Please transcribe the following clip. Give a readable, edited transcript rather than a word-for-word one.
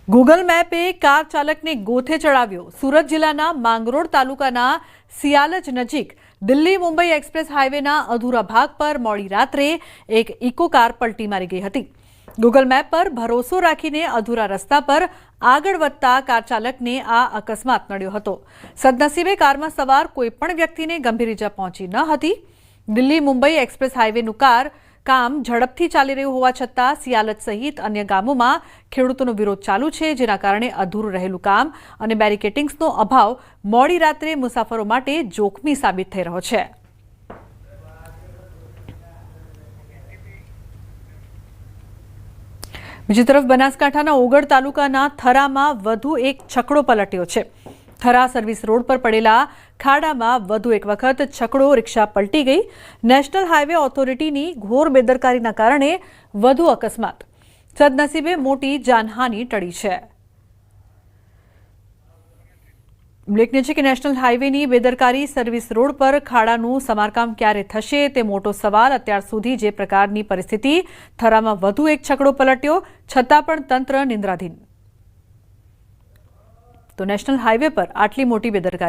Google મેપે car ચાલકને ગોથે ચડાવ્યો। સુરત જિલ્લાના માંગરોળ તાલુકાના સિયાલજ નજીક દિલ્હી મુંબઈ એક્સપ્રેસ હાઈવેના અધૂરા ભાગ પર મોડી રાત્રે એક ઇકો કાર પલટી મારી ગઈ હતી। ગૂગલ મેપ પર ભરોસો રાખીને અધૂરા રસ્તા પર આગળ વધતા કાર ચાલકને આ અકસ્માત નડ્યો હતો। સદનસીબે કારમાં સવાર કોઈપણ વ્યક્તિને ગંભીર ઈજા પહોંચી ન હતી। દિલ્હી મુંબઈ એક્સપ્રેસ હાઈવેનું કામ ઝડપથી ચાલી રહ્યું હોવા છતાં સિયાલજ સહિત અન્ય ગામોમાં ખેડૂતોનો વિરોધ ચાલુ છે, જેના કારણે અધૂરું રહેલું કામ અને બેરિકેડિંગ્સનો અભાવ મોડી રાત્રે મુસાફરો માટે જોખમી સાબિત થઈ રહ્યો છે। બીજી તરફ બનાસકાંઠાના ઓગળ તાલુકાના થરામાં વધુ એક છકડો પલટ્યો છે। થરા સર્વિસ રોડ પર પડેલા ખાડામાં વધુ એક વખત છકડો રિક્ષા પલટી ગઈ। નેશનલ હાઈવે ઓથોરિટીની ઘોર બેદરકારીના કારણે વધુ અકસ્માત। સદનસીબે મોટી જાનહાનિ ટળી છે। ઉલ્લેખનીય છે કે નેશનલ હાઈવેની બેદરકારી, સર્વિસ રોડ પર ખાડાનું સમારકામ ક્યારે થશે તે મોટો સવાલ। અત્યાર સુધી જે પ્રકારની પરિસ્થિતિ, થરામાં વધુ એક છકડો પલટ્યો છતાં પણ તંત્ર નિંદ્રાધીન। તો નેશનલ હાઈવે પર આટલી મોટી બેદરકારી।